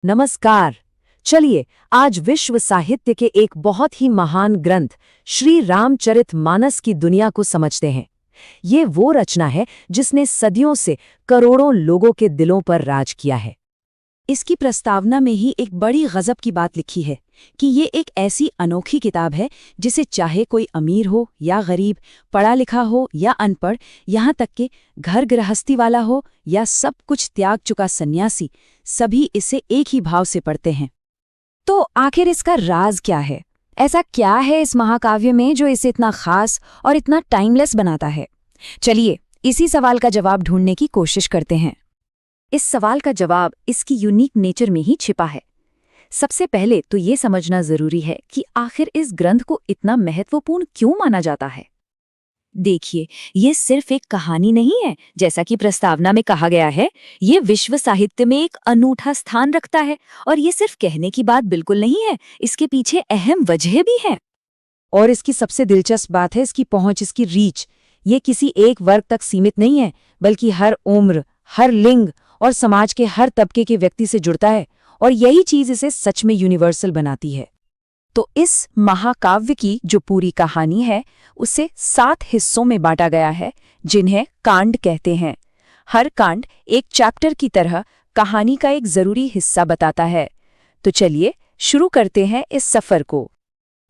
नमस्कार। चलिए आज विश्व साहित्य के एक बहुत ही महान ग्रंथ श्री रामचरितमानस की दुनिया को समझते हैं। ये वो रचना है जिसने सदियों से करोड़ों लोगों के दिलों पर राज किया है। इसकी प्रस्तावना में ही एक बड़ी गजब की बात लिखी है कि ये एक ऐसी अनोखी किताब है जिसे चाहे कोई अमीर हो या गरीब, पढ़ा लिखा हो या अनपढ़, यहाँ तक कि घर गृहस्थी वाला हो या सब कुछ त्याग चुका सन्यासी, सभी इसे एक ही भाव से पढ़ते हैं। तो आखिर इसका राज क्या है? ऐसा क्या है इस महाकाव्य में जो इसे इतना खास और इतना टाइमलेस बनाता है? चलिए इसी सवाल का जवाब ढूंढने की कोशिश करते हैं। इस सवाल का जवाब इसकी यूनिक नेचर में ही छिपा है। सबसे पहले तो ये समझना जरूरी है कि आखिर इस ग्रंथ को इतना महत्वपूर्ण क्यों माना जाता है। देखिए, ये सिर्फ एक कहानी नहीं है जैसा कि प्रस्तावना में कहा गया है। ये विश्व साहित्य में एक अनूठा स्थान रखता है और ये सिर्फ कहने की बात बिल्कुल नहीं है, इसके पीछे अहम वजह भी है। और इसकी सबसे दिलचस्प बात है इसकी पहुंच, इसकी रीच। ये किसी एक वर्ग तक सीमित नहीं है, बल्कि हर उम्र, हर लिंग और समाज के हर तबके के व्यक्ति से जुड़ता है, और यही चीज इसे सच में यूनिवर्सल बनाती है। तो इस महाकाव्य की जो पूरी कहानी है उसे 7 हिस्सों में बांटा गया है, जिन्हें कांड कहते हैं। हर कांड एक चैप्टर की तरह कहानी का एक जरूरी हिस्सा बताता है। तो चलिए शुरू करते हैं इस सफर को।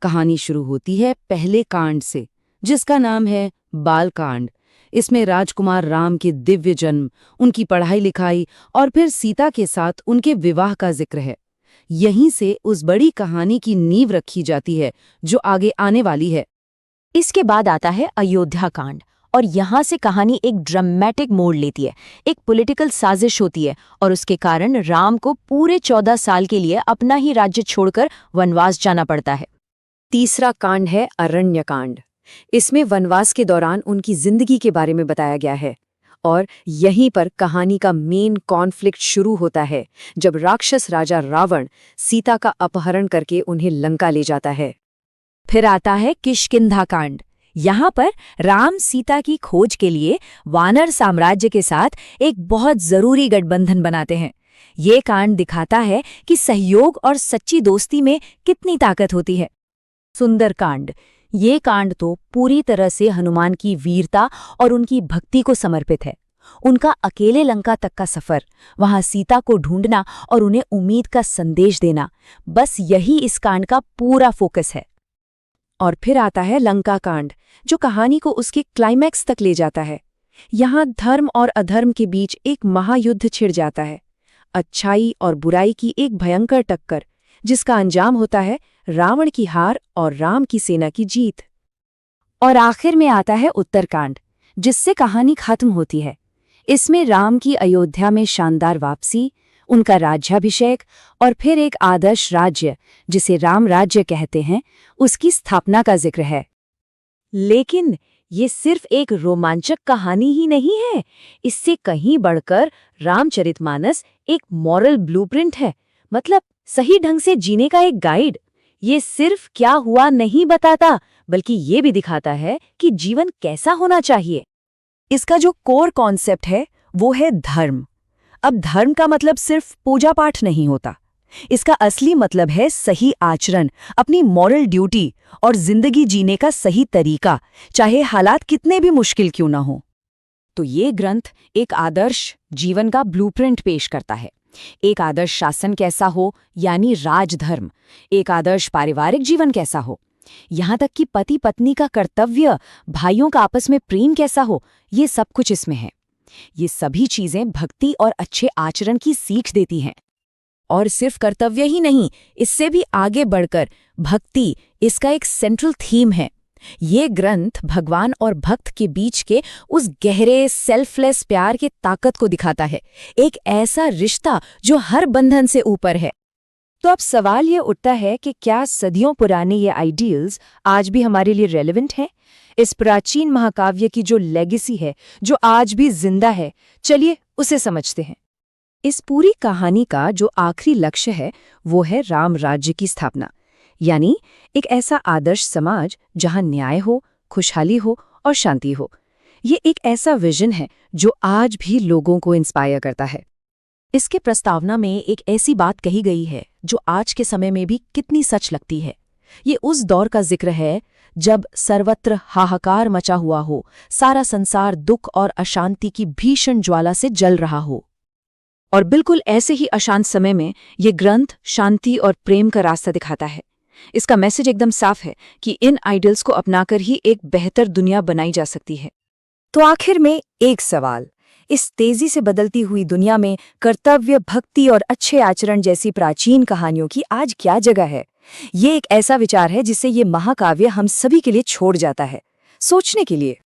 कहानी शुरू होती है पहले कांड से, जिसका नाम है बालकांड। इसमें राजकुमार राम के दिव्य जन्म, उनकी पढ़ाई लिखाई और फिर सीता के साथ उनके विवाह का जिक्र है। यहीं से उस बड़ी कहानी की नींव रखी जाती है जो आगे आने वाली है। इसके बाद आता है अयोध्या कांड, और यहाँ से कहानी एक ड्रामेटिक मोड़ लेती है। एक पॉलिटिकल साजिश होती है और उसके कारण राम को पूरे 14 साल के लिए अपना ही राज्य छोड़कर वनवास जाना पड़ता है। तीसरा कांड है अरण्य कांड। इसमें वनवास के दौरान उनकी जिंदगी के बारे में बताया गया है, और यहीं पर कहानी का मेन कॉन्फ्लिक्ट शुरू होता है, जब राक्षस राजा रावण सीता का अपहरण करके उन्हें लंका ले जाता है। फिर आता है किष्किंधा कांड। यहाँ पर राम सीता की खोज के लिए वानर साम्राज्य के साथ एक बहुत जरूरी गठबंधन बनाते हैं। ये कांड दिखाता है कि सहयोग और सच्ची दोस्ती में कितनी ताकत होती है। सुंदर कांड। ये कांड तो पूरी तरह से हनुमान की वीरता और उनकी भक्ति को समर्पित है। उनका अकेले लंका तक का सफर, वहां सीता को ढूंढना और उन्हें उम्मीद का संदेश देना, बस यही इस कांड का पूरा फोकस है। और फिर आता है लंका कांड, जो कहानी को उसके क्लाइमैक्स तक ले जाता है। यहाँ धर्म और अधर्म के बीच एक महायुद्ध छिड़ जाता है। अच्छाई और बुराई की एक भयंकर टक्कर, जिसका अंजाम होता है रावण की हार और राम की सेना की जीत। और आखिर में आता है उत्तरकांड, जिससे कहानी खत्म होती है। इसमें राम की अयोध्या में शानदार वापसी, उनका राज्याभिषेक और फिर एक आदर्श राज्य, जिसे राम राज्य कहते हैं, उसकी स्थापना का जिक्र है। लेकिन ये सिर्फ एक रोमांचक कहानी ही नहीं है। इससे कहीं बढ़कर रामचरितमानस एक मॉरल ब्लूप्रिंट है, मतलब सही ढंग से जीने का एक गाइड। ये सिर्फ क्या हुआ नहीं बताता, बल्कि ये भी दिखाता है कि जीवन कैसा होना चाहिए। इसका जो कोर कॉन्सेप्ट है वो है धर्म। अब धर्म का मतलब सिर्फ पूजा पाठ नहीं होता। इसका असली मतलब है सही आचरण, अपनी मॉरल ड्यूटी और जिंदगी जीने का सही तरीका, चाहे हालात कितने भी मुश्किल क्यों ना हो। तो ये ग्रंथ एक आदर्श जीवन का ब्लूप्रिंट पेश करता है। एक आदर्श शासन कैसा हो, यानी राजधर्म। एक आदर्श पारिवारिक जीवन कैसा हो, यहाँ तक कि पति पत्नी का कर्तव्य, भाइयों का आपस में प्रेम कैसा हो, ये सब कुछ इसमें है। ये सभी चीजें भक्ति और अच्छे आचरण की सीख देती हैं। और सिर्फ कर्तव्य ही नहीं, इससे भी आगे बढ़कर भक्ति इसका एक सेंट्रल थीम है। ये ग्रंथ भगवान और भक्त के बीच के उस गहरे सेल्फलेस प्यार के ताकत को दिखाता है, एक ऐसा रिश्ता जो हर बंधन से ऊपर है। तो अब सवाल ये उठता है कि क्या सदियों पुराने ये आइडियल्स आज भी हमारे लिए रेलेवेंट हैं? इस प्राचीन महाकाव्य की जो लेगेसी है, जो आज भी जिंदा है, चलिए उसे समझते हैं। इस पूरी कहानी का जो आखिरी लक्ष्य है वो है राम राज्य की स्थापना, यानी एक ऐसा आदर्श समाज जहां न्याय हो, खुशहाली हो और शांति हो। ये एक ऐसा विजन है जो आज भी लोगों को इंस्पायर करता है। इसके प्रस्तावना में एक ऐसी बात कही गई है जो आज के समय में भी कितनी सच लगती है। ये उस दौर का जिक्र है जब सर्वत्र हाहाकार मचा हुआ हो, सारा संसार दुख और अशांति की भीषण ज्वाला से जल रहा हो। और बिल्कुल ऐसे ही अशांत समय में ये ग्रंथ शांति और प्रेम का रास्ता दिखाता है। इसका मैसेज एकदम साफ है कि इन आइडियल्स को अपनाकर ही एक बेहतर दुनिया बनाई जा सकती है। तो आखिर में एक सवाल, इस तेजी से बदलती हुई दुनिया में कर्तव्य, भक्ति और अच्छे आचरण जैसी प्राचीन कहानियों की आज क्या जगह है? ये एक ऐसा विचार है जिसे ये महाकाव्य हम सभी के लिए छोड़ जाता है, सोचने के लिए।